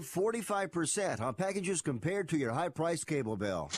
45% on packages compared to your high-priced cable bill.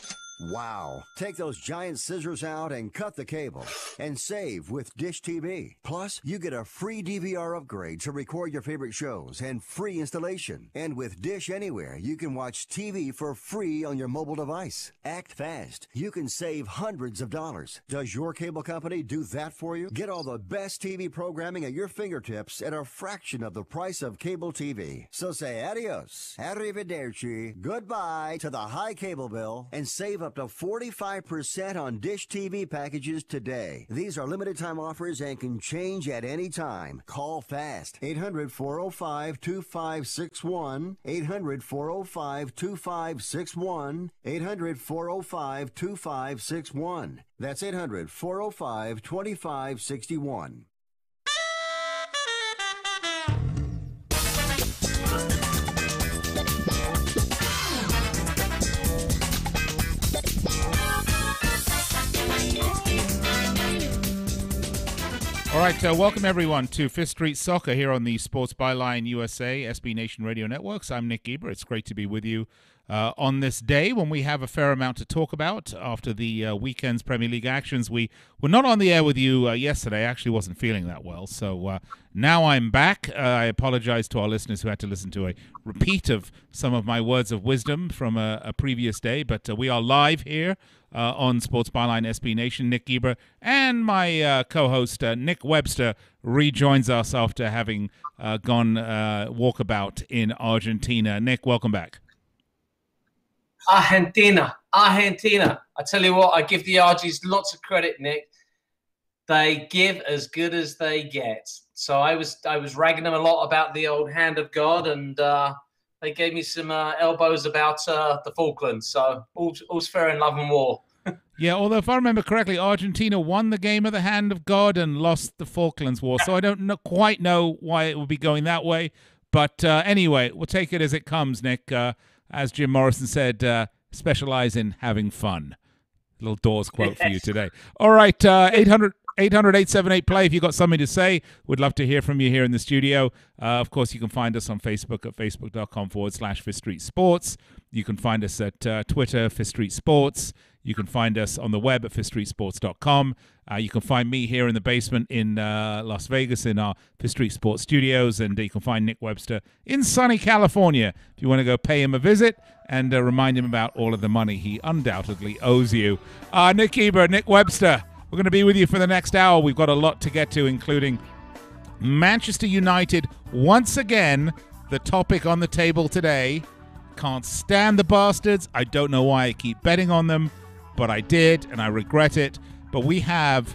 Wow. Take those giant scissors out and cut the cable and save with Dish TV. Plus, you get a free DVR upgrade to record your favorite shows and free installation. And with Dish Anywhere, you can watch TV for free on your mobile device. Act fast. You can save hundreds of dollars. Does your cable company do that for you? Get all the best TV programming at your fingertips at a fraction of the price of cable TV. So say adios, arrivederci, goodbye to the high cable bill and save up to 45% on Dish TV packages today. These are limited time offers and can change at any time. Call fast. 800-405-2561. 800-405-2561. 800-405-2561. That's 800-405-2561. All right, welcome everyone to Fifth Street Soccer here on the Sports Byline USA SB Nation Radio Networks. I'm Nick Eber. It's great to be with you on this day when we have a fair amount to talk about after the weekend's Premier League actions. We were not on the air with you yesterday. I actually wasn't feeling that well, so now I'm back. I apologize to our listeners who had to listen to a repeat of some of my words of wisdom from a previous day, but we are live here on Sports Byline SB Nation. Nick Eber and my co-host Nick Webster rejoins us after having gone walkabout in Argentina. Nick, welcome back. Argentina. I tell you what, I give the Argies lots of credit, Nick. They give as good as they get. So I was ragging them a lot about the old hand of God, and they gave me some elbows about the Falklands. So all's fair in love and war. Yeah, although if I remember correctly, Argentina won the game of the hand of God and lost the Falklands War. So I don't quite know why it would be going that way. But anyway, we'll take it as it comes, Nick. As Jim Morrison said, specialize in having fun. Little Doors quote for you today. All right, 800-878-PLAY if you've got something to say. We'd love to hear from you here in the studio. Of course, you can find us on Facebook at facebook.com/Fifth Street Sports. You can find us at Twitter, Fifth Street Sports. You can find us on the web at fifthstreetsports.com. You can find me here in the basement in Las Vegas in our Fifth Street Sports studios, and you can find Nick Webster in sunny California if you want to go pay him a visit and remind him about all of the money he undoubtedly owes you. Nick Eber, Nick Webster, we're going to be with you for the next hour. We've got a lot to get to, including Manchester United once again, the topic on the table today. Can't stand the bastards. I don't know why I keep betting on them, but I did, and I regret it. But we have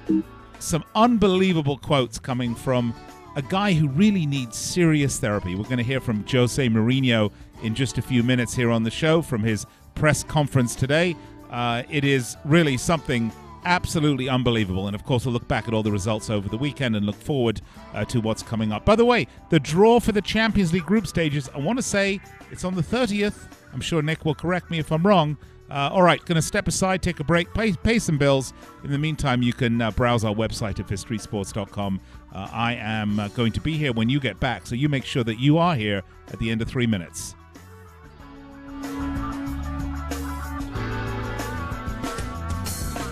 some unbelievable quotes coming from a guy who really needs serious therapy. We're going to hear from Jose Mourinho in just a few minutes here on the show from his press conference today. It is really something absolutely unbelievable. And, of course, we'll look back at all the results over the weekend and look forward to what's coming up. By the way, the draw for the Champions League group stages, I want to say it's on the 30th. I'm sure Nick will correct me if I'm wrong. All right, going to step aside, take a break, pay some bills. In the meantime, you can browse our website at fifthstreetsports.com. I am going to be here when you get back, so you make sure that you are here at the end of 3 minutes.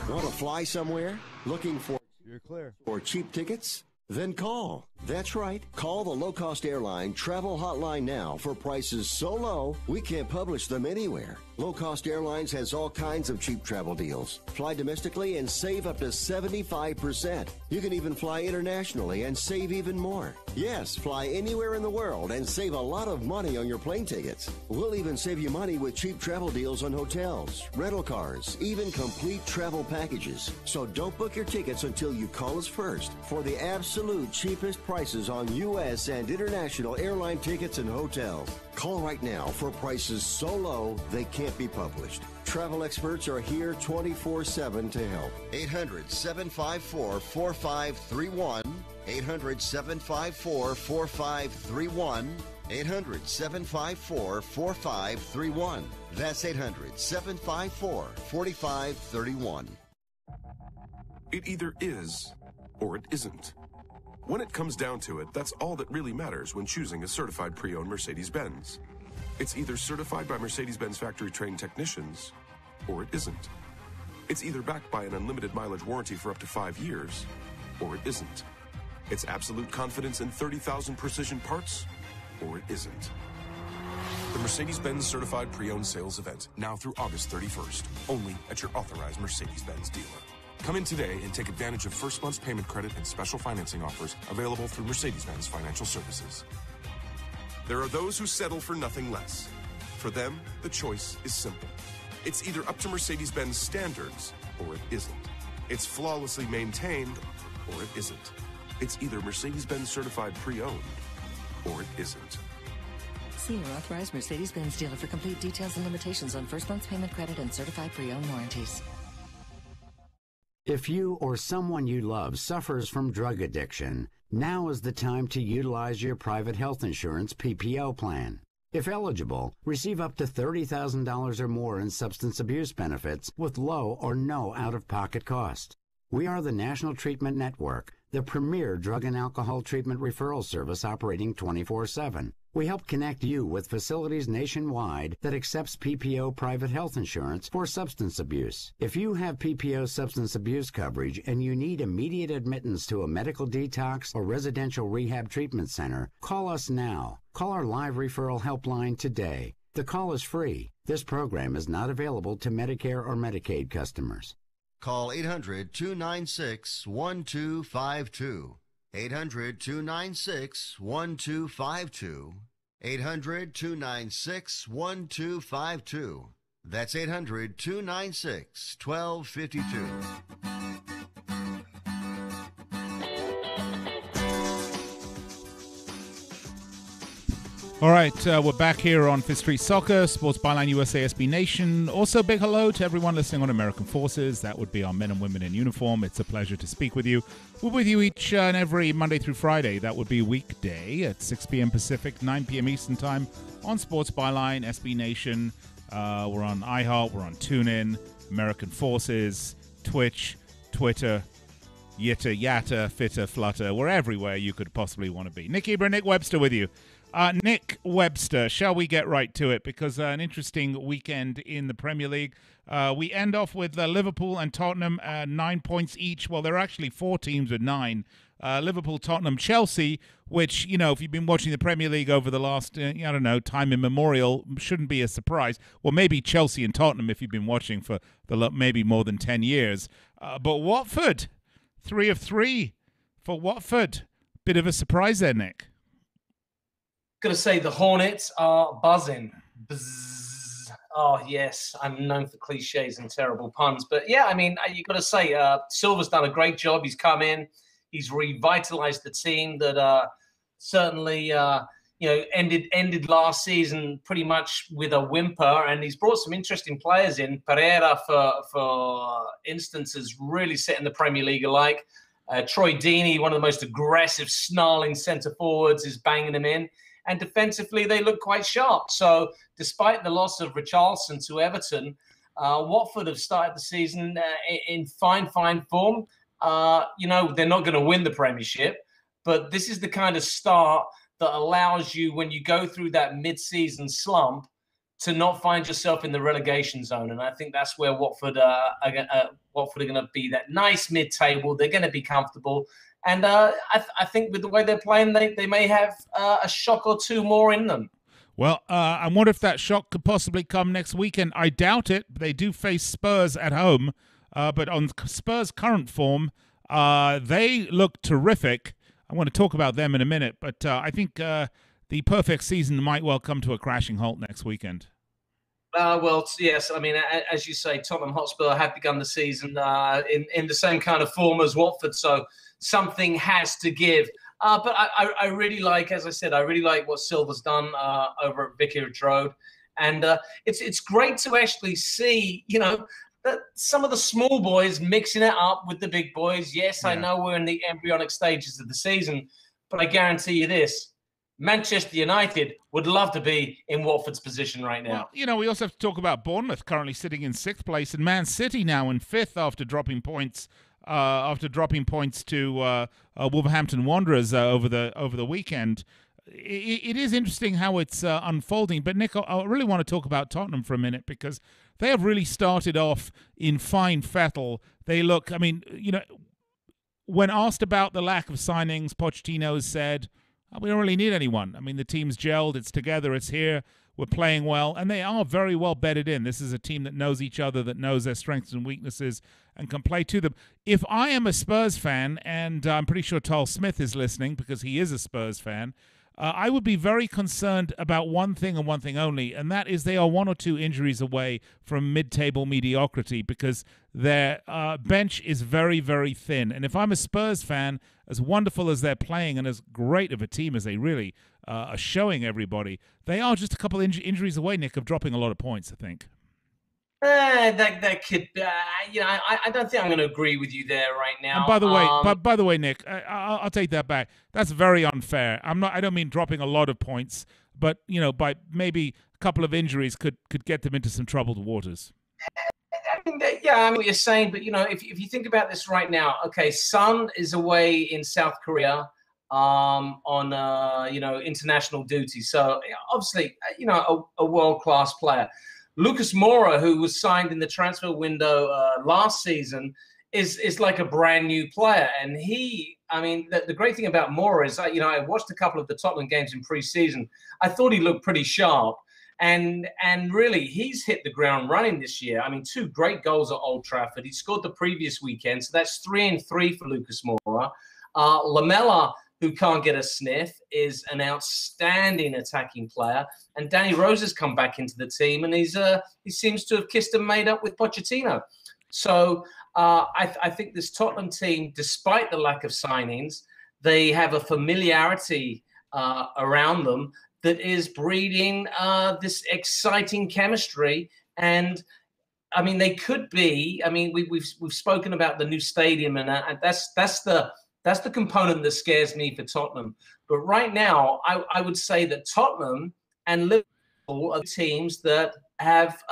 Want to fly somewhere? Looking for cheap tickets? Then call. That's right. Call the low-cost airline travel hotline now for prices so low we can't publish them anywhere. Low Cost Airlines has all kinds of cheap travel deals. Fly domestically and save up to 75%. You can even fly internationally and save even more. Yes, fly anywhere in the world and save a lot of money on your plane tickets. We'll even save you money with cheap travel deals on hotels, rental cars, even complete travel packages. So don't book your tickets until you call us first for the absolute cheapest prices on U.S. and international airline tickets and hotels. Call right now for prices so low they can't be published. Travel experts are here 24/7 to help. 800-754-4531. 800-754-4531. 800-754-4531. That's 800-754-4531. It either is or it isn't. When it comes down to it, that's all that really matters when choosing a certified pre-owned Mercedes-Benz. It's either certified by Mercedes-Benz factory-trained technicians, or it isn't. It's either backed by an unlimited mileage warranty for up to 5 years, or it isn't. It's absolute confidence in 30,000 precision parts, or it isn't. The Mercedes-Benz Certified Pre-Owned Sales Event, now through August 31st, only at your authorized Mercedes-Benz dealer. Come in today and take advantage of first month's payment credit and special financing offers available through Mercedes-Benz Financial Services. There are those who settle for nothing less. For them, the choice is simple. It's either up to Mercedes-Benz standards, or it isn't. It's flawlessly maintained, or it isn't. It's either Mercedes-Benz Certified Pre-Owned, or it isn't. See your authorized Mercedes-Benz dealer for complete details and limitations on first month's payment credit and certified pre-owned warranties. If you or someone you love suffers from drug addiction, now is the time to utilize your private health insurance PPO plan. If eligible, receive up to $30,000 or more in substance abuse benefits with low or no out-of-pocket cost. We are the National Treatment Network, the premier drug and alcohol treatment referral service operating 24/7. We help connect you with facilities nationwide that accepts PPO private health insurance for substance abuse. If you have PPO substance abuse coverage and you need immediate admittance to a medical detox or residential rehab treatment center, call us now. Call our live referral helpline today. The call is free. This program is not available to Medicare or Medicaid customers. Call 800-296-1252. 800-296-1252. 800-296-1252. That's 800-296-1252. All right, we're back here on Fifth Street Soccer, Sports Byline USA SB Nation. Also, big hello to everyone listening on American Forces. That would be our men and women in uniform. It's a pleasure to speak with you. We're with you each and every Monday through Friday. That would be weekday at 6 p.m. Pacific, 9 p.m. Eastern Time on Sports Byline, SB Nation. We're on iHeart, we're on TuneIn, American Forces, Twitch, Twitter, Yitter, Yatter, Fitter, Flutter. We're everywhere you could possibly want to be. Nick Ebra, Nick Webster with you. Nick Webster, shall we get right to it? Because an interesting weekend in the Premier League. We end off with Liverpool and Tottenham, 9 points each. Well, there are actually 4 teams with 9. Liverpool, Tottenham, Chelsea, which, you know, if you've been watching the Premier League over the last, time immemorial, shouldn't be a surprise. Well, maybe Chelsea and Tottenham if you've been watching for maybe more than 10 years. But Watford, 3 of 3 for Watford. Bit of a surprise there, Nick. Going to say the Hornets are buzzing. Buzz. Oh, yes. I'm known for cliches and terrible puns. But, yeah, I mean, you've got to say Silva's done a great job. He's come in. He's revitalized the team that certainly, ended last season pretty much with a whimper. And he's brought some interesting players in. Pereira, for instance, is really setting the Premier League alike. Troy Deeney, one of the most aggressive, snarling centre forwards, is banging them in. And defensively, they look quite sharp. So despite the loss of Richarlison to Everton, Watford have started the season in fine form. They're not going to win the Premiership, but this is the kind of start that allows you, when you go through that mid-season slump, to not find yourself in the relegation zone. And I think that's where Watford are going to be, that nice mid-table. They're going to be comfortable. And I think with the way they're playing, they may have a shock or two more in them. Well, I wonder if that shock could possibly come next weekend. I doubt it. They do face Spurs at home. But on Spurs' current form, they look terrific. I want to talk about them in a minute. But I think the perfect season might well come to a crashing halt next weekend. Yes. I mean, as you say, Tottenham Hotspur have begun the season in the same kind of form as Watford. So something has to give. But I really like, as I said, I really like what Silva's done over at Vicarage Road. And it's great to actually see, that some of the small boys mixing it up with the big boys. Yes, yeah. I know we're in the embryonic stages of the season, but I guarantee you this. Manchester United would love to be in Watford's position right now. Well, we also have to talk about Bournemouth currently sitting in 6th place and Man City now in 5th after dropping points to Wolverhampton Wanderers over the weekend. it is interesting how it's unfolding. But, Nick, I really want to talk about Tottenham for a minute because they have really started off in fine fettle. They look, I mean, when asked about the lack of signings, Pochettino has said, we don't really need anyone. I mean, the team's gelled, it's together, it's here, we're playing well, and they are very well bedded in. This is a team that knows each other, that knows their strengths and weaknesses, and can play to them. If I am a Spurs fan, and I'm pretty sure Tal Smith is listening because he is a Spurs fan, I would be very concerned about one thing and one thing only, and that is they are 1 or 2 injuries away from mid-table mediocrity because their bench is very, very thin. And if I'm a Spurs fan, as wonderful as they're playing and as great of a team as they really are showing everybody, they are just a couple injuries away, Nick, of dropping a lot of points, I think. That could, I don't think I'm going to agree with you there right now. And by the way, Nick, I'll take that back. That's very unfair. I don't mean dropping a lot of points, but by maybe a couple of injuries could get them into some troubled waters. I mean what you're saying, but if you think about this right now, okay, Son is away in South Korea on international duty, so obviously a world-class player. Lucas Moura, who was signed in the transfer window last season, is like a brand new player. And the great thing about Moura is, I watched a couple of the Tottenham games in pre-season. I thought he looked pretty sharp. And really, he's hit the ground running this year. I mean, 2 great goals at Old Trafford. He scored the previous weekend, so that's 3 and 3 for Lucas Moura. Lamela, who can't get a sniff, is an outstanding attacking player. And Danny Rose has come back into the team, and he seems to have kissed and made up with Pochettino. So I think this Tottenham team, despite the lack of signings, they have a familiarity around them that is breeding this exciting chemistry. And I mean, they could be. I mean, we've spoken about the new stadium, and that's the component that scares me for Tottenham. But right now, I would say that Tottenham and Liverpool are teams that have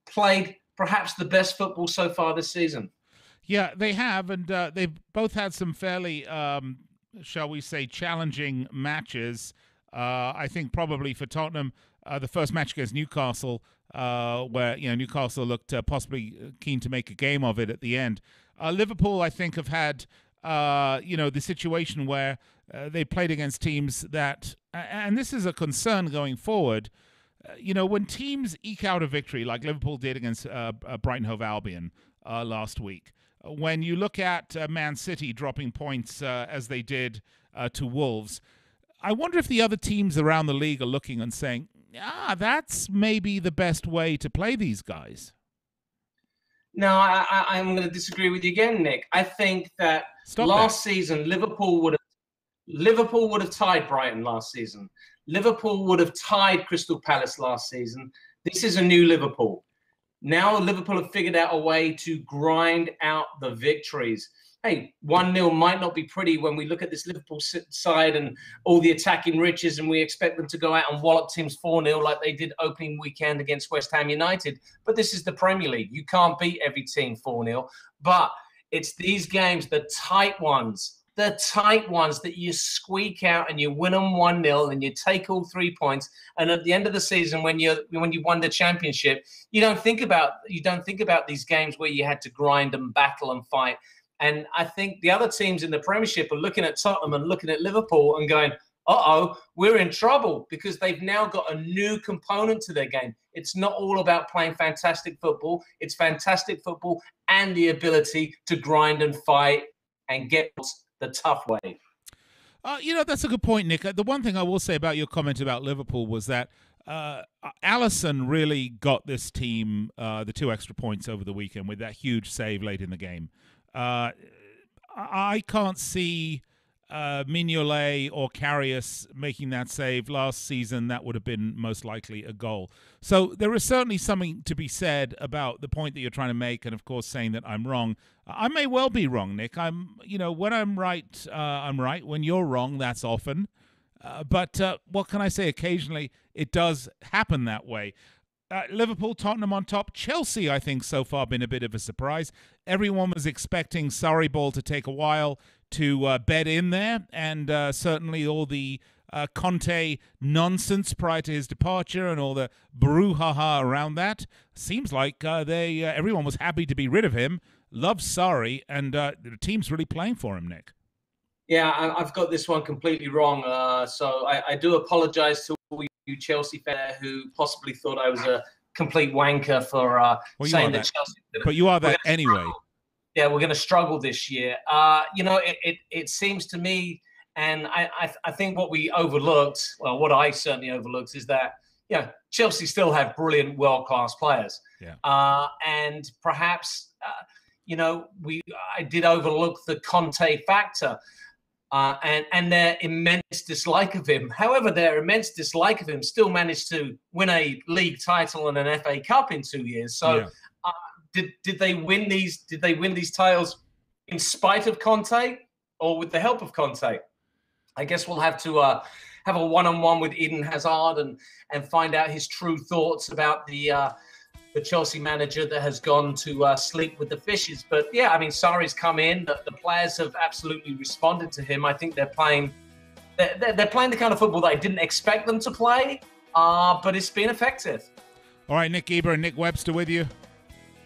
played perhaps the best football so far this season. Yeah, they have, and they've both had some fairly, shall we say, challenging matches. I think probably for Tottenham, the first match against Newcastle, where Newcastle looked possibly keen to make a game of it at the end. Liverpool, I think, have had the situation where they played against teams that, and this is a concern going forward, when teams eke out a victory like Liverpool did against Brighton Hove Albion last week, when you look at Man City dropping points as they did to Wolves, I wonder if the other teams around the league are looking and saying, that's maybe the best way to play these guys. No, I'm going to disagree with you again, Nick. I think that last season, Liverpool would have tied Brighton last season. Liverpool would have tied Crystal Palace last season. This is a new Liverpool. Now Liverpool have figured out a way to grind out the victories. Hey, 1-0 might not be pretty when we look at this Liverpool side and all the attacking riches, and we expect them to go out and wallop teams 4-0 like they did opening weekend against West Ham United. But this is the Premier League. You can't beat every team 4-0. But it's these games, the tight ones that you squeak out and you win them 1-0 and you take all 3 points. And at the end of the season, when you won the championship, you don't think about these games where you had to grind and battle and fight. And I think the other teams in the Premiership are looking at Tottenham and looking at Liverpool and going, we're in trouble, because they've now got a new component to their game. It's not all about playing fantastic football. It's fantastic football and the ability to grind and fight and get the tough way. That's a good point, Nick. The one thing I will say about your comment about Liverpool was that Alisson really got this team the 2 extra points over the weekend with that huge save late in the game. I can't see Mignolet or Karius making that save last season. That would have been most likely a goal. So there is certainly something to be said about the point that you're trying to make, and of course saying that I'm wrong. I may well be wrong, Nick. When I'm right, I'm right. When you're wrong, that's often. But what can I say? Occasionally, it does happen that way. Liverpool, Tottenham on top. Chelsea, I think, so far been a bit of a surprise. Everyone was expecting Sarri ball to take a while to bed in there, and certainly all the Conte nonsense prior to his departure and all the brouhaha around that. Seems like everyone was happy to be rid of him. Loves Sarri, and the team's really playing for him, Nick. Yeah, I've got this one completely wrong. So I do apologize to all you Chelsea fans who possibly thought I was a complete wanker for saying that Chelsea. But you are that anyway. Yeah, we're going to struggle this year. It seems to me, and I think what we overlooked, well, what I certainly overlooked, is that Chelsea still have brilliant world-class players. Yeah. And perhaps I did overlook the Conte factor. And their immense dislike of him. However, their immense dislike of him still managed to win a league title and an FA Cup in 2 years. So, did they win these? Did they win these titles in spite of Conte or with the help of Conte? I guess we'll have to have a one-on-one with Eden Hazard and find out his true thoughts about the Chelsea manager that has gone to sleep with the fishes. But yeah, I mean, Sarri's come in. The players have absolutely responded to him. I think they're playing the kind of football that I didn't expect them to play, but it's been effective. All right, Nick Eber and Nick Webster with you.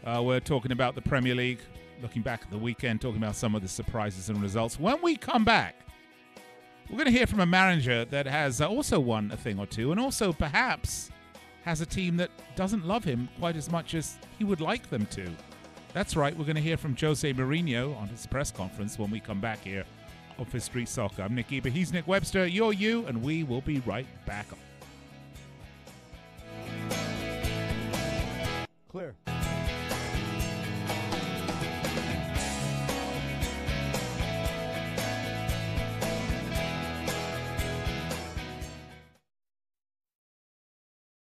We're talking about the Premier League, looking back at the weekend, talking about some of the surprises and results. When we come back, we're going to hear from a manager that has also won a thing or two, and also perhaps has a team that doesn't love him quite as much as he would like them to. That's right, we're going to hear from Jose Mourinho on his press conference when we come back here on Fifth Street Soccer. I'm Nick Eber, he's Nick Webster, you're you, and we will be right back. Clear.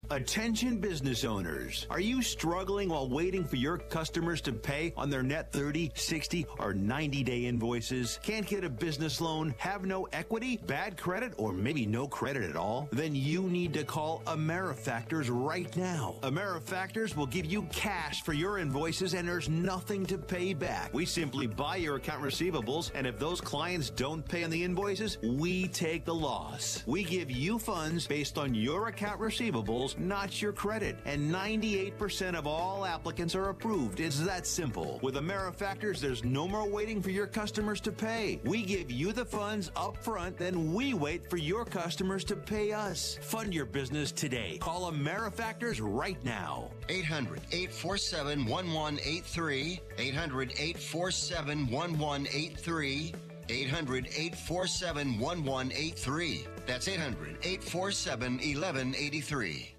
Attention business owners. Are you struggling while waiting for your customers to pay on their net 30, 60, or 90-day invoices? Can't get a business loan? Have no equity? Bad credit? Or maybe no credit at all? Then you need to call AmeriFactors right now. AmeriFactors will give you cash for your invoices and there's nothing to pay back. We simply buy your account receivables, and if those clients don't pay on the invoices, we take the loss. We give you funds based on your account receivables, not your credit. And 98% of all applicants are approved. It's that simple. With AmeriFactors, there's no more waiting for your customers to pay. We give you the funds up front, then we wait for your customers to pay us. Fund your business today. Call AmeriFactors right now. 800-847-1183. 800-847-1183. 800-847-1183. That's 800-847-1183.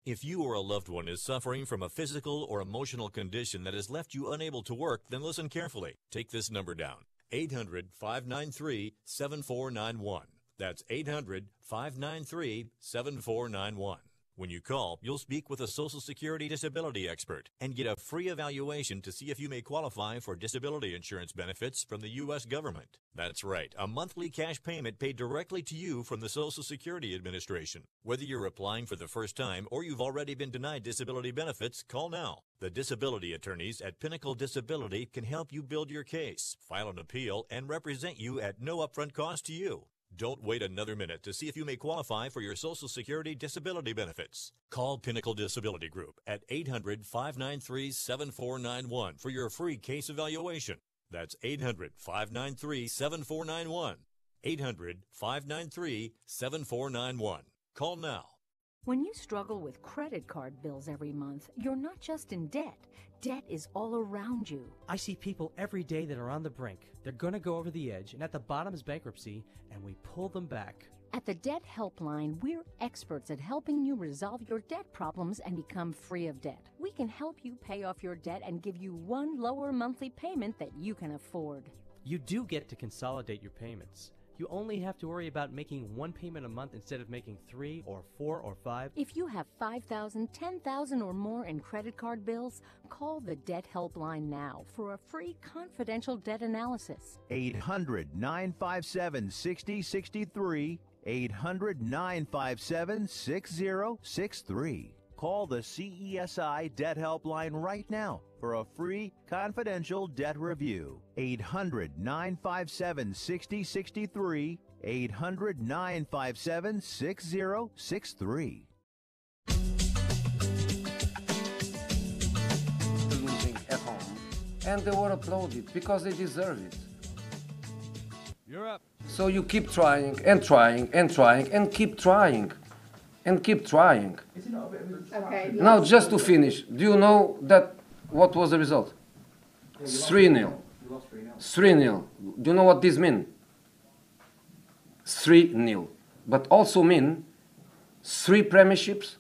If you or a loved one is suffering from a physical or emotional condition that has left you unable to work, then listen carefully. Take this number down, 800-593-7491. That's 800-593-7491. When you call, you'll speak with a Social Security disability expert and get a free evaluation to see if you may qualify for disability insurance benefits from the U.S. government. That's right, a monthly cash payment paid directly to you from the Social Security Administration. Whether you're applying for the first time or you've already been denied disability benefits, call now. The disability attorneys at Pinnacle Disability can help you build your case, file an appeal, and represent you at no upfront cost to you. Don't wait another minute to see if you may qualify for your Social Security disability benefits. Call Pinnacle Disability Group at 800-593-7491 for your free case evaluation. That's 800-593-7491. 800-593-7491. Call now. When you struggle with credit card bills every month, you're not just in debt. Debt is all around you. I see people every day that are on the brink. They're going to go over the edge, and at the bottom is bankruptcy, and we pull them back. At the Debt Helpline, we're experts at helping you resolve your debt problems and become free of debt. We can help you pay off your debt and give you one lower monthly payment that you can afford. You do get to consolidate your payments. You only have to worry about making one payment a month instead of making 3 or 4 or 5. If you have $5,000, $10,000 or more in credit card bills, call the Debt Helpline now for a free confidential debt analysis. 800-957-6063. 800-957-6063. Call the CESI Debt Helpline right now for a free confidential debt review. 800-957-6063. 800-957-6063. Losing at home, and they were applauded because they deserve it. You're up. So you keep trying and trying and trying and keep trying and keep trying. Okay. Now, just to finish, do you know that what was the result? 3-0. 3-0. Do you know what this means? 3-0. But also mean 3 premierships,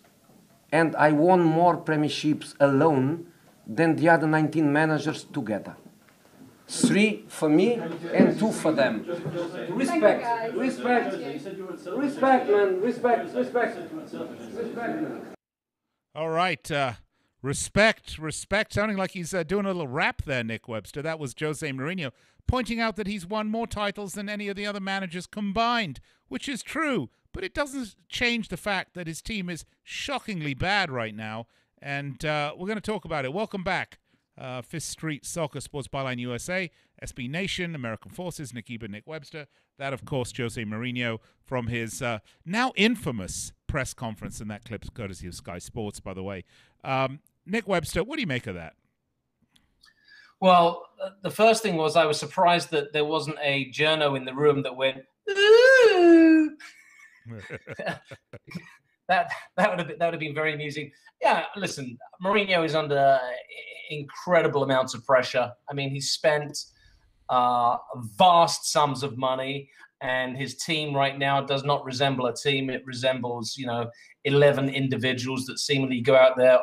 and I won more premierships alone than the other 19 managers together. 3 for me and 2 for them. Respect, respect, respect, man, respect, respect, respect, man. All right. Respect. Sounding like he's doing a little rap there, Nick Webster. That was Jose Mourinho pointing out that he's won more titles than any of the other managers combined, which is true. But it doesn't change the fact that his team is shockingly bad right now. And we're going to talk about it. Welcome back. Fifth Street Soccer Sports Byline USA, SB Nation, American Forces, Nick Ebert, Nick Webster. That, of course, Jose Mourinho from his now infamous press conference, and that clip's courtesy of Sky Sports, by the way. Nick Webster, what do you make of that? Well, the first thing was I was surprised that there wasn't a journo in the room that went, ooh. That would have been very amusing. Yeah, listen, Mourinho is under incredible amounts of pressure. I mean, he's spent vast sums of money, and his team right now does not resemble a team. It resembles, 11 individuals that seemingly go out there.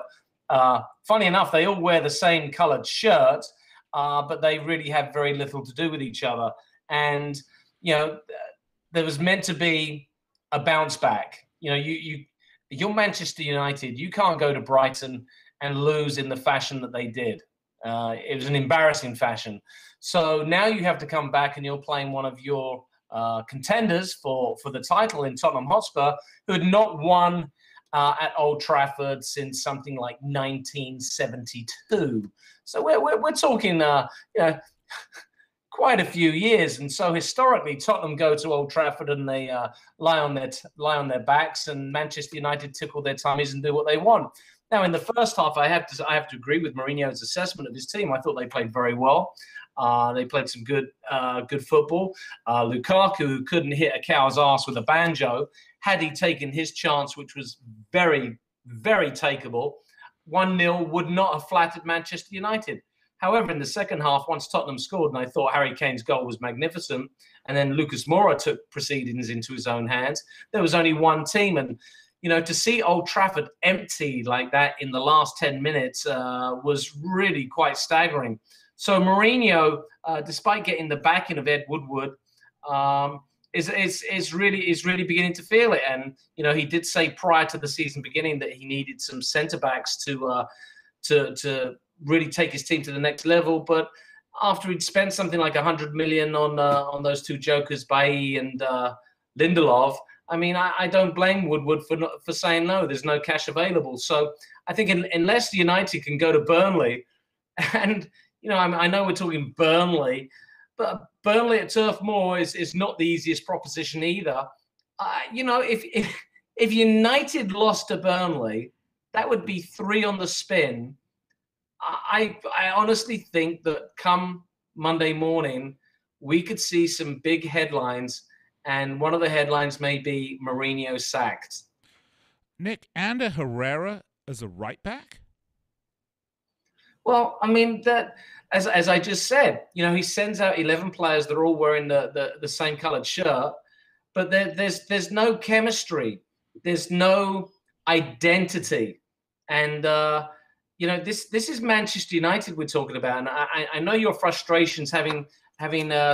Funny enough, they all wear the same colored shirt, but they really have very little to do with each other. And, there was meant to be a bounce back. You're Manchester United. You can't go to Brighton and lose in the fashion that they did. It was an embarrassing fashion. So now you have to come back and you're playing one of your contenders for the title in Tottenham Hotspur, who had not won at Old Trafford since something like 1972. So we're talking, quite a few years. And so historically, Tottenham go to Old Trafford and they lie on their backs, and Manchester United tickle their tummies and do what they want. Now, in the first half, I have to agree with Mourinho's assessment of his team. I thought they played very well. They played some good football. Lukaku, who couldn't hit a cow's ass with a banjo, had he taken his chance, which was very, very takeable, 1-0 would not have flattered Manchester United. However, in the second half, once Tottenham scored, and I thought Harry Kane's goal was magnificent, and then Lucas Moura took proceedings into his own hands, there was only one team. And, to see Old Trafford empty like that in the last 10 minutes was really quite staggering. So Mourinho, despite getting the backing of Ed Woodward, is really beginning to feel it. And, he did say prior to the season beginning that he needed some centre-backs to really take his team to the next level. But after he'd spent something like 100 million on those two jokers, Bailly and Lindelof, I mean, I don't blame Woodward for saying no. There's no cash available. So I think unless United can go to Burnley, and I know we're talking Burnley, but Burnley at Turf Moor is not the easiest proposition either. If United lost to Burnley, that would be 3 on the spin. I honestly think that come Monday morning, we could see some big headlines, and one of the headlines may be Mourinho sacked. Nick, Ander Herrera as a right back? Well, I mean, that as I just said, he sends out 11 players that are all wearing the same colored shirt, but there's no chemistry. There's no identity. And, this is Manchester United we're talking about. And I know your frustrations having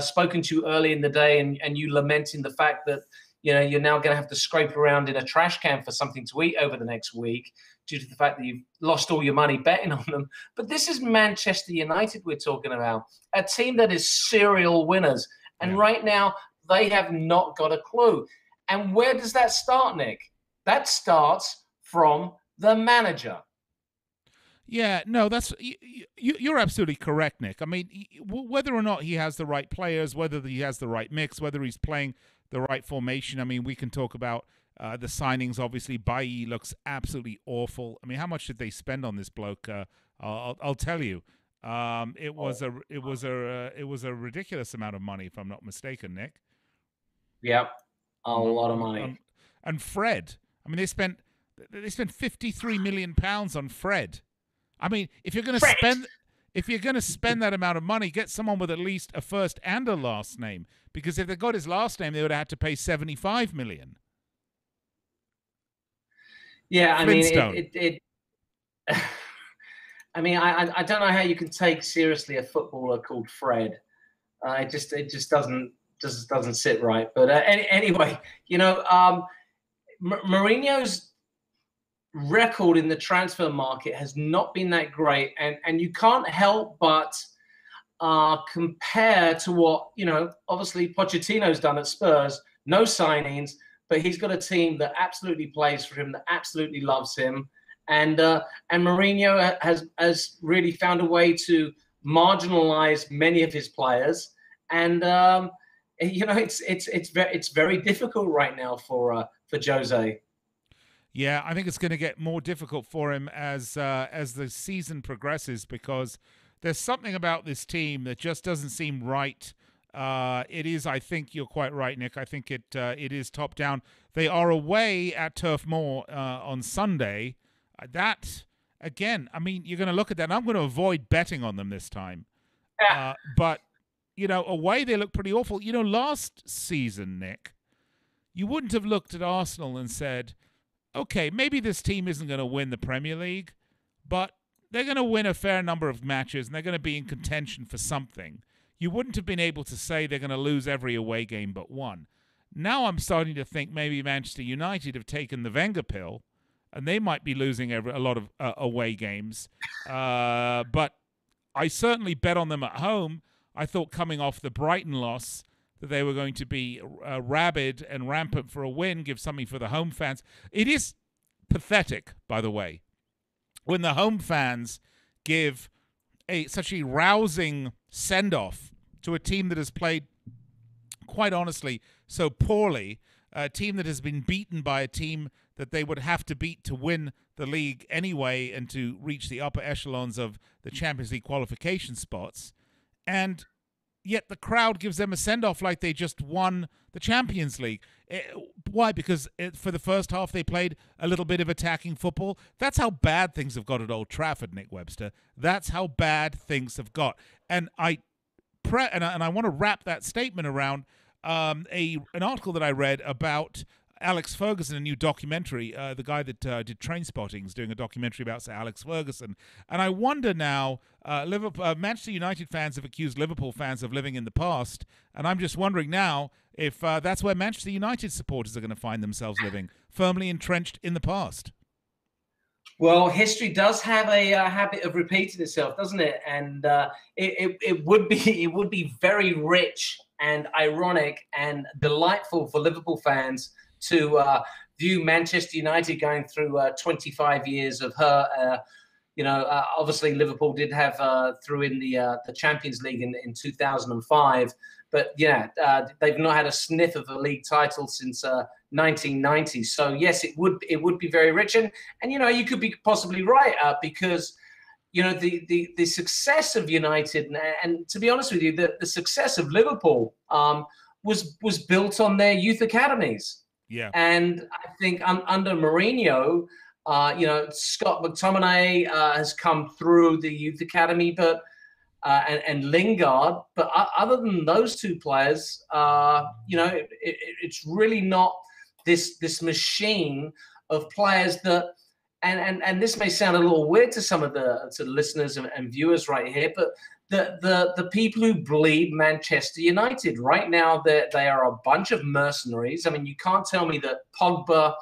spoken to you early in the day and you lamenting the fact that, you're now going to have to scrape around in a trash can for something to eat over the next week due to the fact that you've lost all your money betting on them. But this is Manchester United we're talking about, a team that is serial winners. And right now, they have not got a clue. And where does that start, Nick? That starts from the manager. Yeah, no, you're absolutely correct, Nick. I mean, whether or not he has the right players, whether he has the right mix, whether he's playing the right formation. I mean, we can talk about the signings. Obviously, Bailly looks absolutely awful. I mean, how much did they spend on this bloke? I'll tell you. It was a ridiculous amount of money, if I'm not mistaken, Nick. Yep, a lot of money. And Fred, I mean, they spent £53 million on Fred. I mean, if you're going to spend that amount of money, get someone with at least a first and a last name, because if they got his last name, they would have had to pay $75 million. Yeah, I mean, I mean, I don't know how you can take seriously a footballer called Fred. It just doesn't sit right. But anyway, you know, Mourinho's record in the transfer market has not been that great, and you can't help but compare to what, you know, obviously Pochettino's done at Spurs. No signings, but he's got a team that absolutely plays for him, that absolutely loves him. And Mourinho has really found a way to marginalize many of his players, and you know, it's very difficult right now for Jose. Yeah, I think it's going to get more difficult for him as the season progresses, because there's something about this team that just doesn't seem right. It is, I think you're quite right, Nick. I think it is top down. They are away at Turf Moor on Sunday. That, again, I mean, you're going to look at that, and I'm going to avoid betting on them this time. But, you know, away they look pretty awful. You know, last season, Nick, you wouldn't have looked at Arsenal and said, okay, maybe this team isn't going to win the Premier League, but they're going to win a fair number of matches, and they're going to be in contention for something. You wouldn't have been able to say they're going to lose every away game but one. Now I'm starting to think maybe Manchester United have taken the Wenger pill, and they might be losing a lot of away games. But I certainly bet on them at home. I thought coming off the Brighton loss that they were going to be rabid and rampant for a win, give something for the home fans. It is pathetic, by the way, when the home fans give such a rousing send-off to a team that has played, quite honestly, so poorly, a team that has been beaten by a team that they would have to beat to win the league anyway and to reach the upper echelons of the Champions League qualification spots. And yet the crowd gives them a send-off like they just won the Champions League. Why? Because for the first half they played a little bit of attacking football. That's how bad things have got at Old Trafford, Nick Webster. That's how bad things have got. And I want to wrap that statement around an article that I read about Alex Ferguson, a new documentary. The guy that did Trainspotting is doing a documentary about Sir Alex Ferguson. And I wonder now, Manchester United fans have accused Liverpool fans of living in the past. And I'm just wondering now if that's where Manchester United supporters are going to find themselves living, firmly entrenched in the past. Well, history does have a habit of repeating itself, doesn't it? And it would be very rich and ironic and delightful for Liverpool fans to view Manchester United going through 25 years of her. Obviously Liverpool did have through in the Champions League in 2005, but yeah, they've not had a sniff of a league title since 1990. So yes, it would be very rich, and you know, you could be possibly right because you know the success of United and to be honest with you, the success of Liverpool was built on their youth academies. Yeah, and I think under Mourinho, Scott McTominay has come through the youth academy, but and Lingard. But other than those two players, it's really not this machine of players that. And this may sound a little weird to some of the listeners and viewers right here, but the people who bleed Manchester United right now, they are a bunch of mercenaries. I mean, you can't tell me that Pogba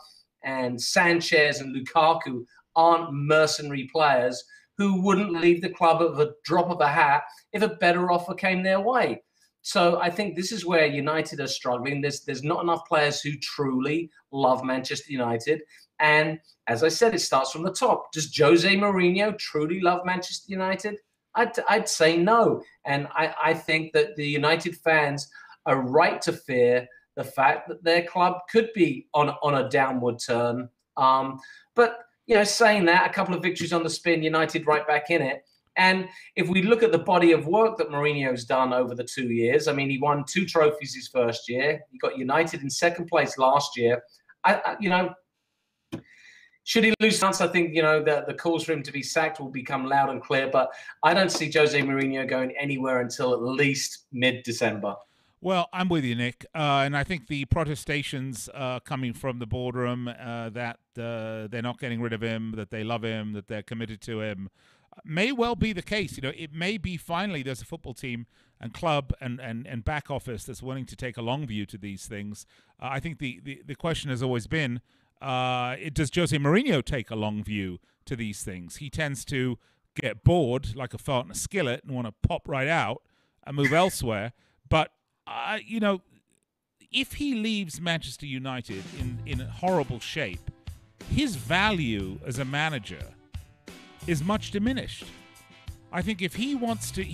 and Sanchez and Lukaku aren't mercenary players who wouldn't leave the club at the drop of a hat if a better offer came their way. So I think this is where United are struggling. There's not enough players who truly love Manchester United. And as I said, it starts from the top. Does Jose Mourinho truly love Manchester United? I'd say no. And I think that the United fans are right to fear the fact that their club could be on a downward turn. But, saying that, a couple of victories on the spin, United right back in it. And if we look at the body of work that Mourinho's done over the 2 years, I mean, he won 2 trophies his first year. He got United in second place last year. Should he lose chance, I think, the calls for him to be sacked will become loud and clear. But I don't see Jose Mourinho going anywhere until at least mid-December. Well, I'm with you, Nick. And I think the protestations coming from the boardroom that they're not getting rid of him, that they love him, that they're committed to him, may well be the case. It may be finally there's a football team and club and back office that's willing to take a long view to these things. I think the question has always been, does Jose Mourinho take a long view to these things? He tends to get bored like a fart in a skillet and want to pop right out and move elsewhere. But, if he leaves Manchester United in horrible shape, his value as a manager is much diminished. I think if he wants to,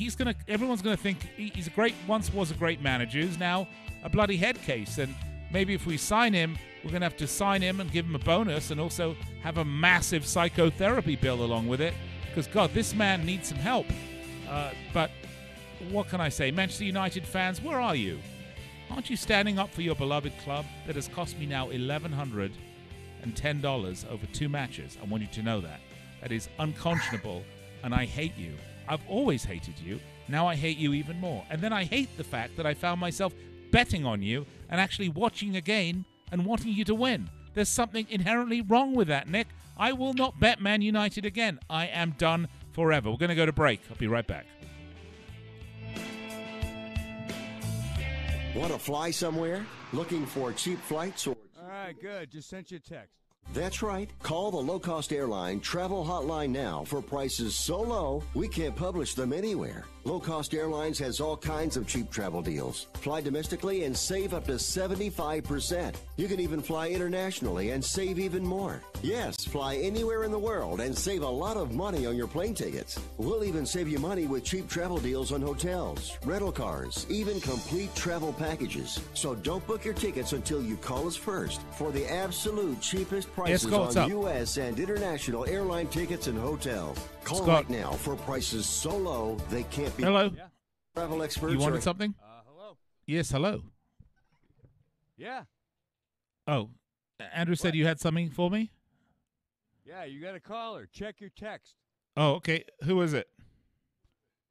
everyone's going to think he's once was a great manager, who's now a bloody head case. And maybe if we sign him, we're going to have to sign him and give him a bonus and also have a massive psychotherapy bill along with it. Because, God, this man needs some help. But what can I say? Manchester United fans, where are you? Aren't you standing up for your beloved club that has cost me now $1,110 over 2 matches? I want you to know that. That is unconscionable, and I hate you. I've always hated you. Now I hate you even more. And then I hate the fact that I found myself betting on you and actually watching a game and wanting you to win. There's something inherently wrong with that, Nick. I will not bet Man United again. I am done forever. We're going to go to break. I'll be right back. Want to fly somewhere? Looking for cheap flights or... All right, good. Just sent you a text. That's right. Call the low-cost airline travel hotline now for prices so low we can't publish them anywhere. Low-cost airlines has all kinds of cheap travel deals. Fly domestically and save up to 75%. You can even fly internationally and save even more. Yes, fly anywhere in the world and save a lot of money on your plane tickets. We'll even save you money with cheap travel deals on hotels, rental cars, even complete travel packages. So don't book your tickets until you call us first for the absolute cheapest prices on U.S. and international airline tickets and hotels. Call right now for prices so low they can't be. Hello. Yeah. Travel experts. You wanted something? Hello. Yes, hello. Yeah. Oh, Andrew said you had something for me? Yeah, you got a caller. Check your text. Oh, okay. Who is it?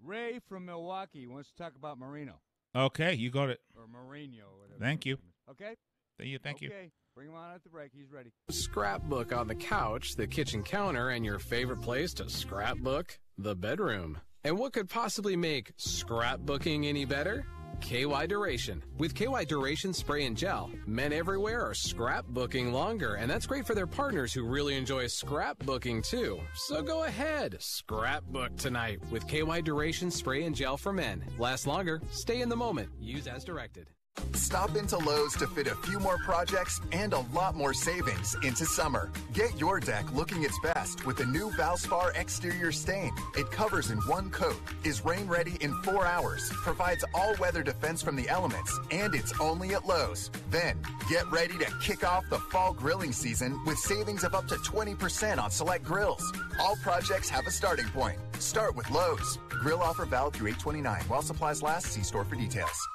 Ray from Milwaukee wants to talk about Mourinho. Okay, you got it. Or Mourinho, whatever. Thank you. Okay. Thank you. Okay. Bring him on at the break. He's ready. Scrapbook on the couch, the kitchen counter, and your favorite place to scrapbook? The bedroom. And what could possibly make scrapbooking any better? KY Duration. With KY Duration Spray and Gel, men everywhere are scrapbooking longer, and that's great for their partners who really enjoy scrapbooking too. So go ahead, scrapbook tonight with KY Duration Spray and Gel for men. Last longer, stay in the moment. Use as directed. Stop into Lowe's to fit a few more projects and a lot more savings into summer. Get your deck looking its best with the new Valspar exterior stain. It covers in one coat, is rain ready in 4 hours, provides all-weather defense from the elements, and it's only at Lowe's. Then, get ready to kick off the fall grilling season with savings of up to 20% on select grills. All projects have a starting point. Start with Lowe's. Grill offer valid through 8/29. While supplies last, see store for details.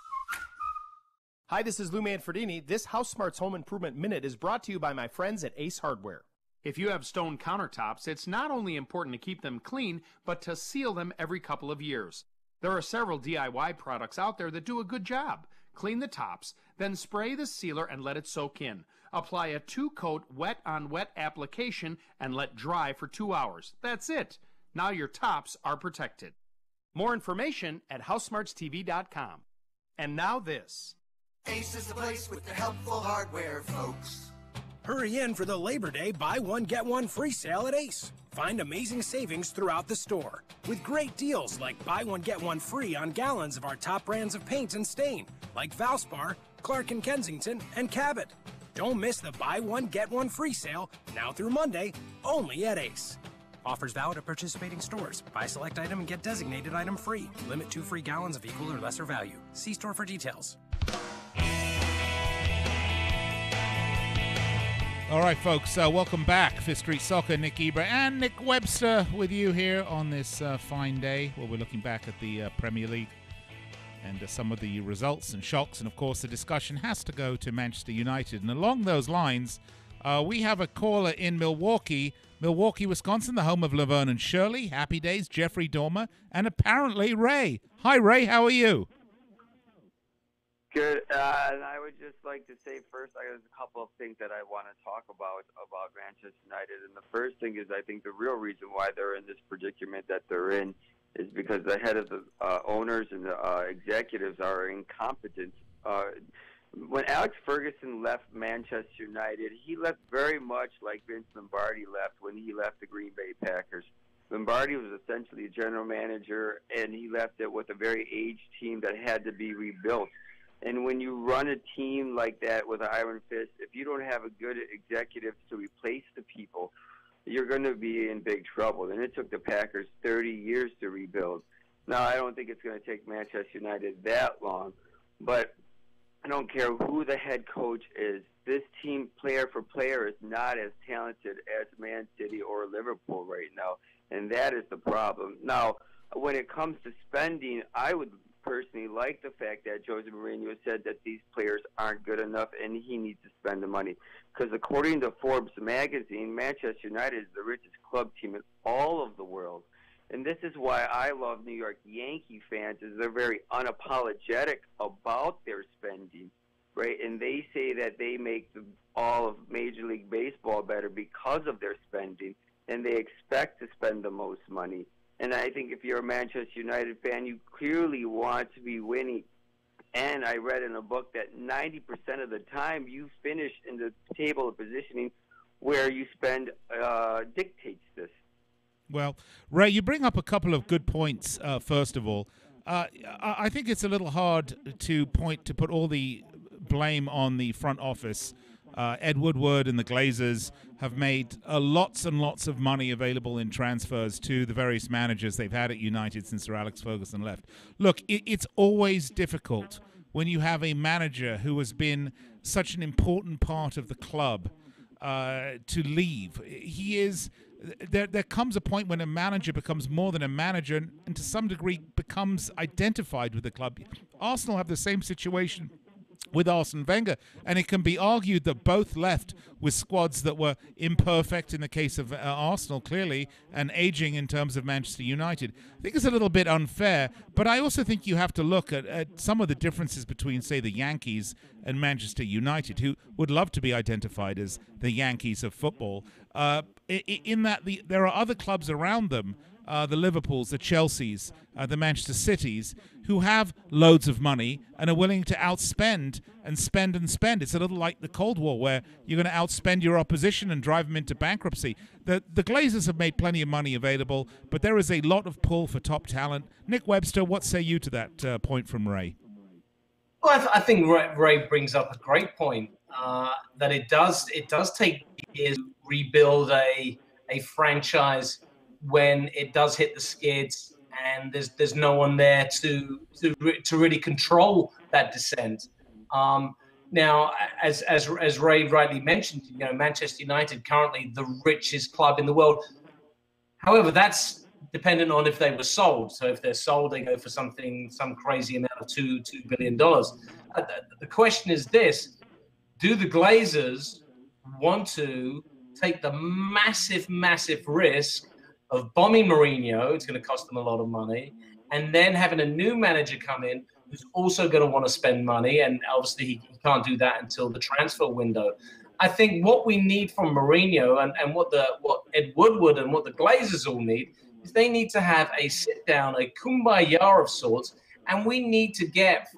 Hi, this is Lou Manfredini. This House Smarts Home Improvement Minute is brought to you by my friends at Ace Hardware. If you have stone countertops, it's not only important to keep them clean, but to seal them every couple of years. There are several DIY products out there that do a good job. Clean the tops, then spray the sealer and let it soak in. Apply a 2-coat wet-on-wet application and let dry for 2 hours. That's it. Now your tops are protected. More information at HouseSmartsTV.com. And now this. Ace is the place with the helpful hardware, folks. Hurry in for the Labor Day buy one, get one free sale at Ace. Find amazing savings throughout the store with great deals like buy one, get one free on gallons of our top brands of paint and stain like Valspar, Clark & Kensington, and Cabot. Don't miss the buy one, get one free sale now through Monday only at Ace. Offers valid at participating stores. Buy select item and get designated item free. Limit 2 free gallons of equal or lesser value. See store for details. All right, folks, welcome back. Fifth Street Soccer, Nick Ebra and Nick Webster with you here on this fine day where we're looking back at the Premier League and some of the results and shocks. And, of course, the discussion has to go to Manchester United. And along those lines, we have a caller in Milwaukee, Wisconsin, the home of Laverne and Shirley, Happy Days, Jeffrey Dormer, and apparently Ray. Hi, Ray. How are you? Good. And I would just like to say first, there's a couple of things that I want to talk about Manchester United. And the first thing is I think the real reason why they're in this predicament that they're in is because the head of the owners and the executives are incompetent. When Alex Ferguson left Manchester United, he left very much like Vince Lombardi left when he left the Green Bay Packers. Lombardi was essentially a general manager, and he left it with a very aged team that had to be rebuilt. And when you run a team like that with an iron fist, if you don't have a good executive to replace the people, you're going to be in big trouble. And it took the Packers 30 years to rebuild. Now, I don't think it's going to take Manchester United that long, but I don't care who the head coach is. This team, player for player, is not as talented as Man City or Liverpool right now, and that is the problem. Now, when it comes to spending, I would personally like the fact that Jose Mourinho said that these players aren't good enough and he needs to spend the money. Because according to Forbes magazine, Manchester United is the richest club team in all of the world. And this is why I love New York Yankee fans, is they're very unapologetic about their spending, right? And they say that they make all of Major League Baseball better because of their spending, and they expect to spend the most money. And I think if you're a Manchester United fan, you clearly want to be winning. And I read in a book that 90% of the time you finish in the table of positioning where you spend dictates this. Well, Ray, you bring up a couple of good points, first of all. I think it's a little hard to put all the blame on the front office. Ed Woodward and the Glazers have made lots and lots of money available in transfers to the various managers they've had at United since Sir Alex Ferguson left. Look, it's always difficult when you have a manager who has been such an important part of the club to leave. He is... There comes a point when a manager becomes more than a manager and to some degree becomes identified with the club. Arsenal have the same situation with Arsene Wenger, and it can be argued that both left with squads that were imperfect in the case of Arsenal, clearly, and aging in terms of Manchester United. I think it's a little bit unfair, but I also think you have to look at some of the differences between, say, the Yankees and Manchester United, who would love to be identified as the Yankees of football, in that there are other clubs around them, the Liverpools, the Chelseas, the Manchester Cities, who have loads of money and are willing to outspend and spend and spend. It's a little like the Cold War, where you're going to outspend your opposition and drive them into bankruptcy. The Glazers have made plenty of money available, but there is a lot of pull for top talent. Nick Webster, what say you to that point from Ray? Well, I think Ray brings up a great point, that it does take years to rebuild a franchise when it does hit the skids and there's no one there to really control that descent. Now, as Ray rightly mentioned, Manchester United currently the richest club in the world. However, that's dependent on if they were sold. So if they're sold, they go for some crazy amount of $2 billion. The question is this: do the Glazers want to take the massive risk of bombing Mourinho? It's going to cost them a lot of money, and then having a new manager come in who's also going to want to spend money, and obviously he can't do that until the transfer window. I think what we need from Mourinho and what Ed Woodward and what the Glazers all need is they need to have a sit down, a kumbaya of sorts, and we need to get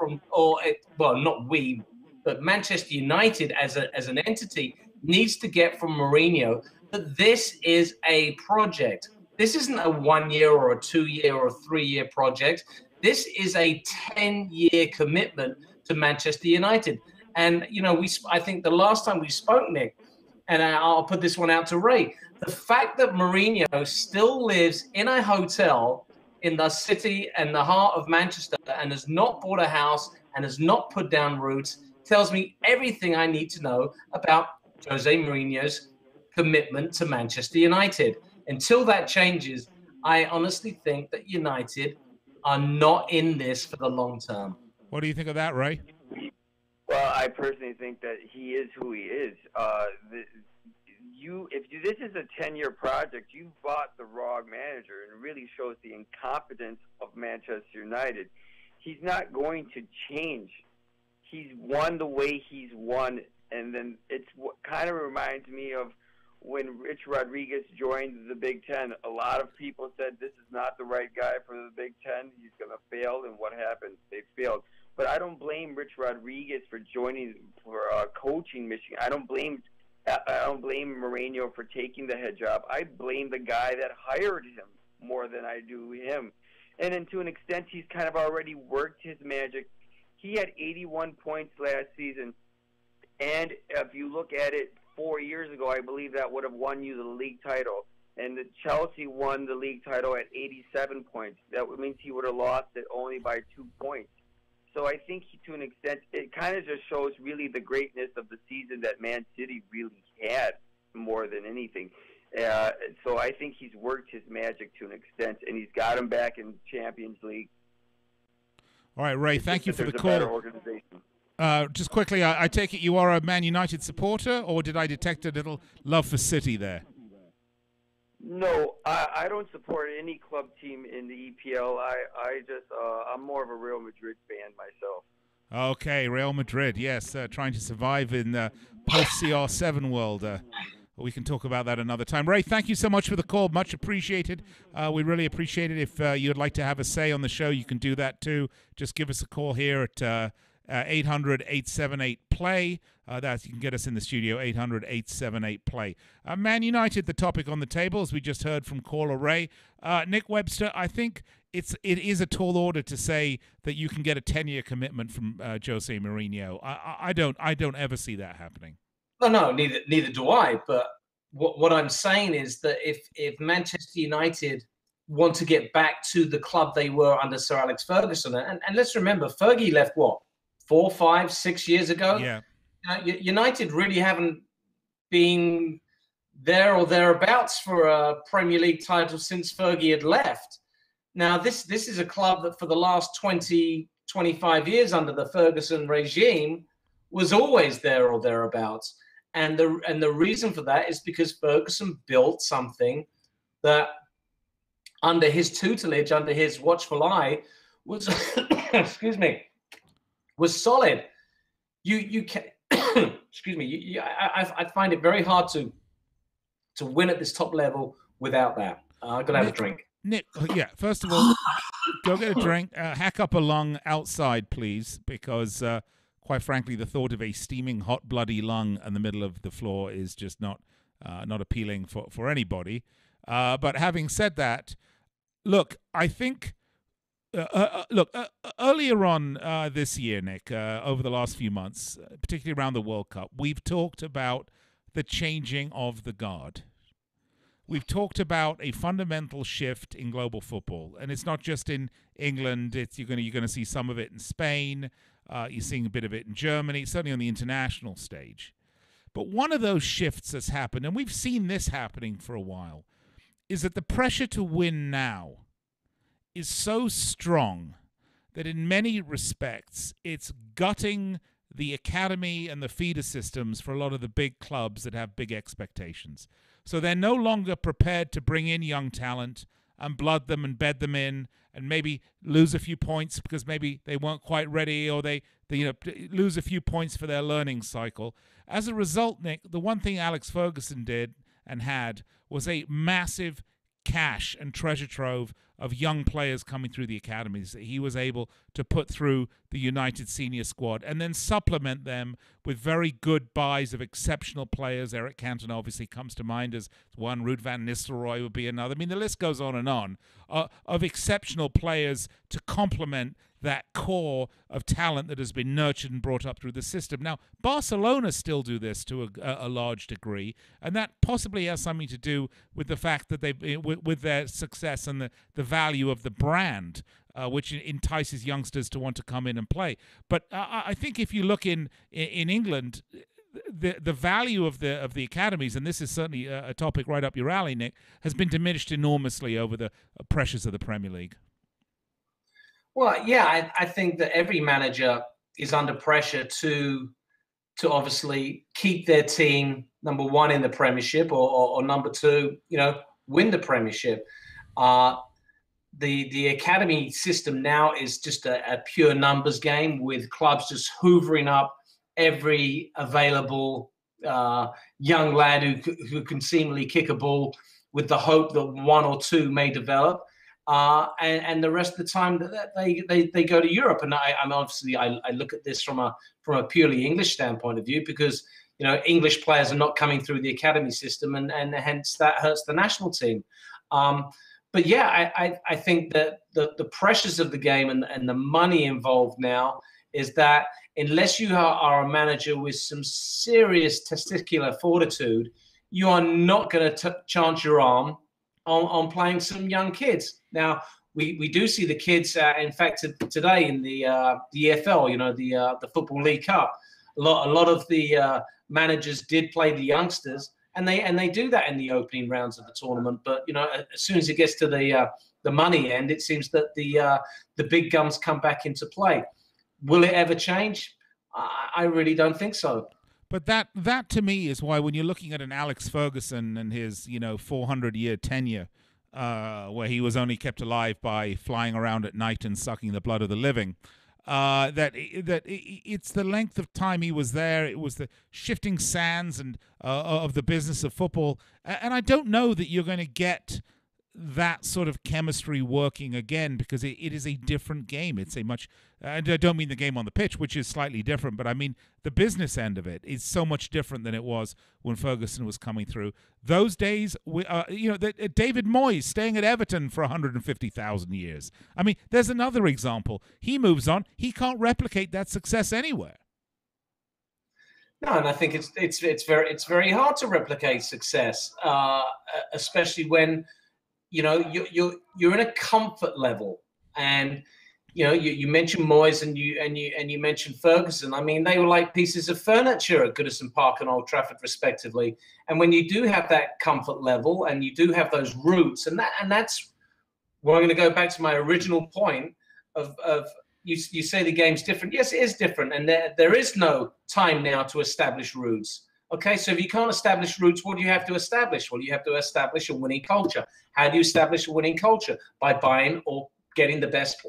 not we, but Manchester United as an entity needs to get from Mourinho that this is a project. This isn't a 1 year or a 2 year or a 3 year project. This is a 10-year commitment to Manchester United. And, I think the last time we spoke, Nick, and I'll put this one out to Ray, the fact that Mourinho still lives in a hotel in the city and the heart of Manchester and has not bought a house and has not put down roots tells me everything I need to know about Jose Mourinho's commitment to Manchester United. Until that changes, I honestly think that United are not in this for the long term. What do you think of that, Ray? Well, I personally think that he is who he is. This is a 10-year project, you bought the wrong manager, and it really shows the incompetence of Manchester United. He's not going to change. He's won the way he's won, and then it's what kind of reminds me of when Rich Rodriguez joined the Big Ten. A lot of people said this is not the right guy for the Big Ten. He's going to fail, and what happened? They failed. But I don't blame Rich Rodriguez for joining for coaching Michigan. I don't blame Mourinho for taking the head job. I blame the guy that hired him more than I do him. And then to an extent, he's kind of already worked his magic. He had 81 points last season. And if you look at it 4 years ago, I believe that would have won you the league title. And the Chelsea won the league title at 87 points. That means he would have lost it only by 2 points. So I think to an extent, it kind of just shows really the greatness of the season that Man City really had more than anything. So I think he's worked his magic to an extent, and he's got him back in Champions League. All right, Ray, thank you for the There's a call. better organization. Just quickly, I take it you are a Man United supporter, or did I detect a little love for City there? No, I don't support any club team in the EPL. I'm more of a Real Madrid fan myself. Okay, Real Madrid, yes, trying to survive in post-CR7 world. We can talk about that another time. Ray, thank you so much for the call. Much appreciated. We really appreciate it. If you'd like to have a say on the show, you can do that too. Just give us a call here at 800-878-PLAY. You can get us in the studio, 800-878-PLAY. Man United, the topic on the table, as we just heard from caller Ray. Nick Webster, I think it is a tall order to say that you can get a 10-year commitment from Jose Mourinho. I don't ever see that happening. No, neither do I. But what I'm saying is that if Manchester United want to get back to the club they were under Sir Alex Ferguson, and let's remember, Fergie left, 4, 5, 6 years ago? Yeah. United really haven't been there or thereabouts for a Premier League title since Fergie had left. Now, this is a club that for the last 20, 25 years under the Ferguson regime was always there or thereabouts. And the reason for that is because Ferguson built something that under his tutelage, under his watchful eye, was excuse me, was solid. You can excuse me. I find it very hard to win at this top level without that. I'm gonna have a drink. Nick, yeah. First of all, go get a drink. Hack up a lung outside, please, because quite frankly, the thought of a steaming hot bloody lung in the middle of the floor is just not appealing for anybody. But having said that, look, I think. Earlier on this year, Nick, over the last few months, particularly around the World Cup, we've talked about the changing of the guard. We've talked about a fundamental shift in global football, and it's not just in England. You're going to see some of it in Spain. You're seeing a bit of it in Germany, certainly on the international stage. But one of those shifts that's happened, and we've seen this happening for a while, is that the pressure to win now is so strong that in many respects it's gutting the academy and the feeder systems for a lot of the big clubs that have big expectations. So they're no longer prepared to bring in young talent and blood them and bed them in and maybe lose a few points because maybe they weren't quite ready, or they lose a few points for their learning cycle. As a result, Nick, the one thing Alex Ferguson did and had was a massive cash and treasure trove of young players coming through the academies that he was able to put through the United senior squad and then supplement them with very good buys of exceptional players. Eric Cantona obviously comes to mind as one. Ruud van Nistelrooy would be another. I mean, the list goes on of exceptional players to complement that core of talent that has been nurtured and brought up through the system. Now, Barcelona still do this to a large degree, and that possibly has something to do with the fact that with their success and the value of the brand, which entices youngsters to want to come in and play. But I think if you look in England, the value of the academies, and this is certainly a topic right up your alley, Nick, has been diminished enormously over the pressures of the Premier League. Well, yeah, I think that every manager is under pressure to obviously keep their team number one in the Premiership, or number two, win the Premiership. The academy system now is just a pure numbers game, with clubs just hoovering up every available young lad who can seemingly kick a ball, with the hope that one or two may develop. And the rest of the time that they go to Europe. And I'm obviously I look at this from a purely English standpoint of view, because English players are not coming through the academy system, and hence that hurts the national team. But yeah, I think that the pressures of the game and the money involved now is that unless you are a manager with some serious testicular fortitude, you are not going to chance your arm on playing some young kids. Now, we do see the kids, in fact, today in the EFL, the Football League Cup, a lot of the managers did play the youngsters, and they do that in the opening rounds of the tournament. But as soon as it gets to the money end, it seems that the big guns come back into play. Will it ever change? I really don't think so. But that to me is why, when you're looking at an Alex Ferguson and his 400-year tenure, where he was only kept alive by flying around at night and sucking the blood of the living, that it's the length of time he was there. It was the shifting sands and of the business of football, and I don't know that you're going to get that sort of chemistry working again, because it is a different game. It's a much, I don't mean the game on the pitch, which is slightly different, but I mean the business end of it is so much different than it was when Ferguson was coming through. Those days, David Moyes staying at Everton for 150,000 years. I mean, there's another example. He moves on. He can't replicate that success anywhere. No, and I think it's very hard to replicate success, especially when you're in a comfort level. And you mentioned Moyes and you mentioned Ferguson. I mean, they were like pieces of furniture at Goodison Park and Old Trafford, respectively. And when you do have that comfort level and you do have those roots, and that's where I'm going to go back to my original point of you say the game's different. Yes, it is different, and there is no time now to establish roots. Okay, so if you can't establish roots, what do you have to establish? Well, you have to establish a winning culture. How do you establish a winning culture? By buying or getting the best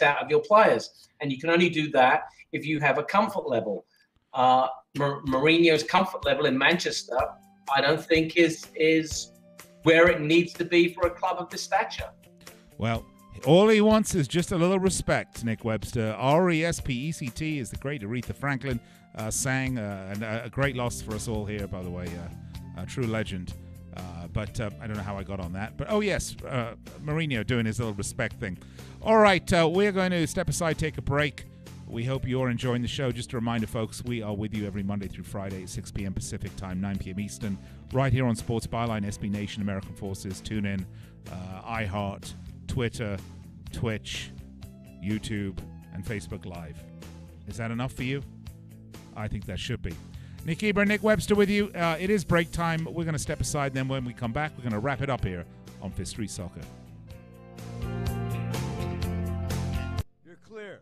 out of your players. And you can only do that if you have a comfort level. Mourinho's comfort level in Manchester, I don't think is where it needs to be for a club of this stature. Well, all he wants is just a little respect, Nick Webster. R-E-S-P-E-C-T, is the great Aretha Franklin sang, and a great loss for us all here, by the way, a true legend. But I don't know how I got on that. But, oh, yes, Mourinho doing his little respect thing. All right, we're going to step aside, take a break. We hope you're enjoying the show. Just a reminder, folks, we are with you every Monday through Friday at 6 p.m. Pacific Time, 9 p.m. Eastern, right here on Sports Byline, SB Nation, American Forces, TuneIn, iHeart, Twitter, Twitch, YouTube, and Facebook Live. Is that enough for you? I think that should be. Nick Eber and Nick Webster with you. It is break time. We're going to step aside. Then when we come back, we're going to wrap it up here on Fifth Street Soccer. You're clear.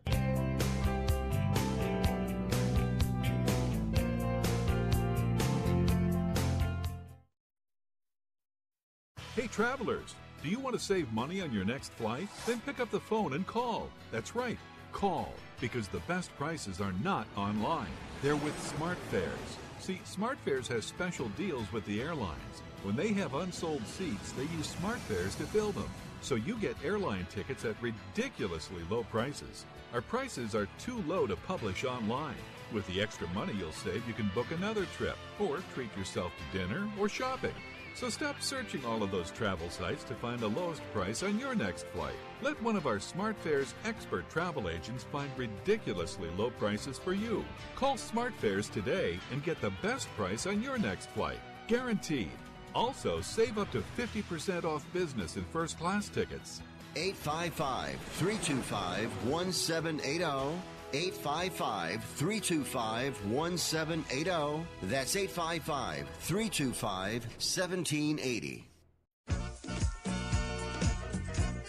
Hey, travelers. Do you want to save money on your next flight? Then pick up the phone and call. That's right, call, because the best prices are not online. They're with SmartFares. See, SmartFares has special deals with the airlines. When they have unsold seats, they use SmartFares to fill them. So you get airline tickets at ridiculously low prices. Our prices are too low to publish online. With the extra money you'll save, you can book another trip, or treat yourself to dinner or shopping. So stop searching all of those travel sites to find the lowest price on your next flight. Let one of our SmartFares expert travel agents find ridiculously low prices for you. Call SmartFares today and get the best price on your next flight. Guaranteed. Also, save up to 50% off business and first-class tickets. 855-325-1780. 855-325-1780. That's 855-325-1780.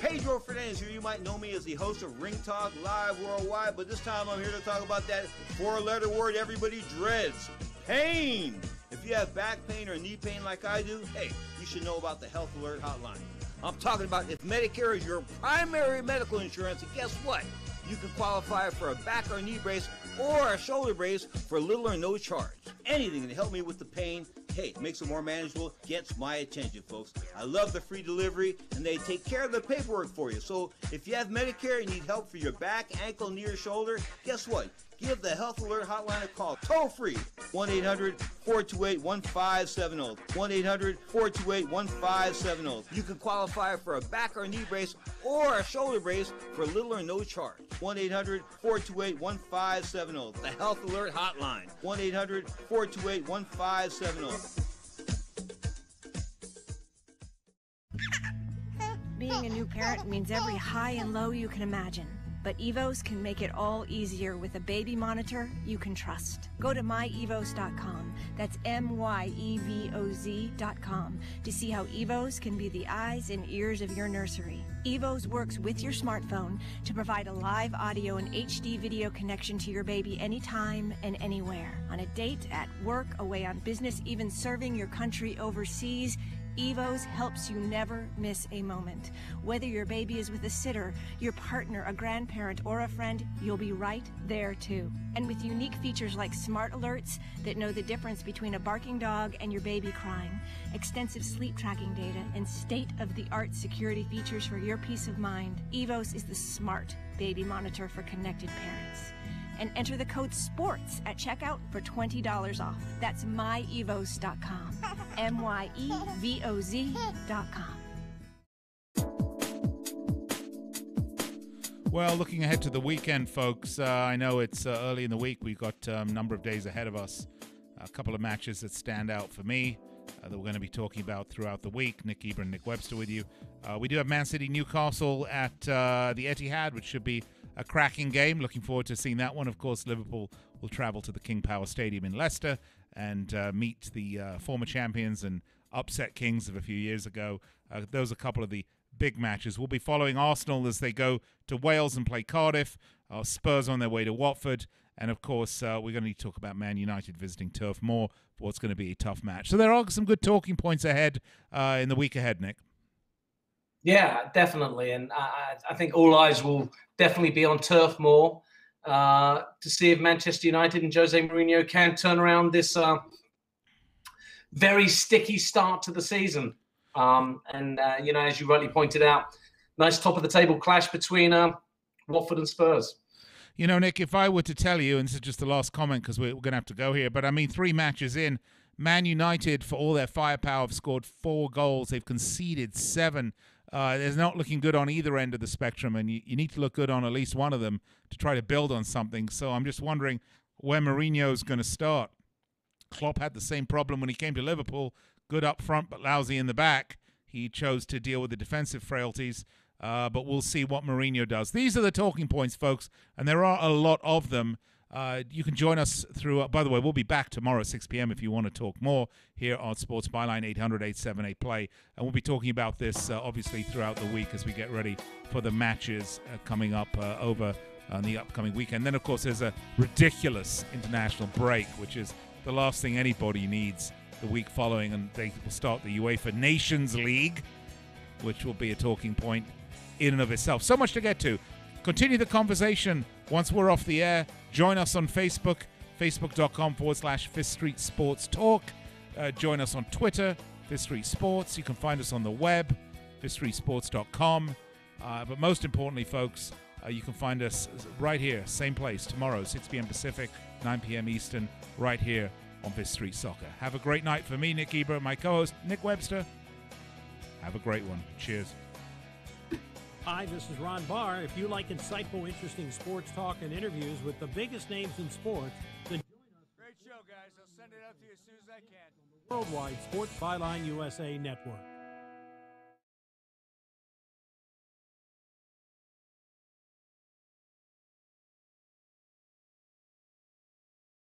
Pedro Fernandez here. You might know me as the host of Ring Talk Live Worldwide, but this time I'm here to talk about that four-letter word everybody dreads, pain. If you have back pain or knee pain like I do, hey, you should know about the Health Alert Hotline. I'm talking about if Medicare is your primary medical insurance, and guess what? You can qualify for a back or knee brace or a shoulder brace for little or no charge. Anything to help me with the pain, hey, makes it more manageable, gets my attention, folks. I love the free delivery, and they take care of the paperwork for you. So if you have Medicare and need help for your back, ankle, knee, or shoulder, guess what? Give the Health Alert Hotline a call, toll free, 1-800-428-1570. 1-800-428-1570. You can qualify for a back or knee brace or a shoulder brace for little or no charge. 1-800-428-1570. The Health Alert Hotline, 1-800-428-1570. Being a new parent means every high and low you can imagine. But Evos can make it all easier with a baby monitor you can trust. Go to myevos.com, that's MYEVOZ.com, to see how Evos can be the eyes and ears of your nursery. Evos works with your smartphone to provide a live audio and HD video connection to your baby anytime and anywhere. On a date, at work, away on business, even serving your country overseas, Evos helps you never miss a moment. Whether your baby is with a sitter, your partner, a grandparent, or a friend, you'll be right there too. And with unique features like smart alerts that know the difference between a barking dog and your baby crying, extensive sleep tracking data, and state-of-the-art security features for your peace of mind, Evos is the smart baby monitor for connected parents. And enter the code SPORTS at checkout for $20 off. That's myevos.com. MYEVOZ.com. Well, looking ahead to the weekend, folks, I know it's early in the week. We've got a number of days ahead of us. A couple of matches that stand out for me that we're going to be talking about throughout the week. Nick Eber and Nick Webster with you. We do have Man City Newcastle at the Etihad, which should be a cracking game. Looking forward to seeing that one. Of course, Liverpool will travel to the King Power Stadium in Leicester and meet the former champions and upset Kings of a few years ago. Those are a couple of the big matches. We'll be following Arsenal as they go to Wales and play Cardiff. Spurs on their way to Watford. And, of course, we're going to need to talk about Man United visiting Turf Moor for what's going to be a tough match. So there are some good talking points ahead in the week ahead, Nick. Yeah, definitely. And I think all eyes will definitely be on Turf Moor to see if Manchester United and Jose Mourinho can turn around this very sticky start to the season. As you rightly pointed out, nice top-of-the-table clash between Watford and Spurs. You know, Nick, if I were to tell you, and this is just the last comment because we're going to have to go here, but I mean 3 matches in, Man United, for all their firepower, have scored 4 goals. They've conceded 7. They're not looking good on either end of the spectrum, and you need to look good on at least one of them to try to build on something. So I'm just wondering where Mourinho's going to start. Klopp had the same problem when he came to Liverpool, good up front but lousy in the back. He chose to deal with the defensive frailties, but we'll see what Mourinho does. These are the talking points, folks, and there are a lot of them. You can join us through, by the way, we'll be back tomorrow at 6 p.m. if you want to talk more here on Sports Byline 800-878-PLAY. And we'll be talking about this, obviously, throughout the week as we get ready for the matches coming up over the upcoming weekend. Then, of course, there's a ridiculous international break, which is the last thing anybody needs the week following. And they will start the UEFA Nations League, which will be a talking point in and of itself. So much to get to. Continue the conversation once we're off the air. Join us on Facebook, facebook.com/Fifth Street Sports Talk. Join us on Twitter, Fifth Street Sports. You can find us on the web, fifthstreetsports.com. But most importantly, folks, you can find us right here, same place, tomorrow, 6 p.m. Pacific, 9 p.m. Eastern, right here on Fifth Street Soccer. Have a great night for me, Nick Eber, my co-host, Nick Webster. Have a great one. Cheers. Hi, this is Ron Barr. If you like insightful, interesting sports talk and interviews with the biggest names in sports, then join us. Great show, guys. I'll send it out to you as soon as I can. Worldwide Sports Byline USA Network.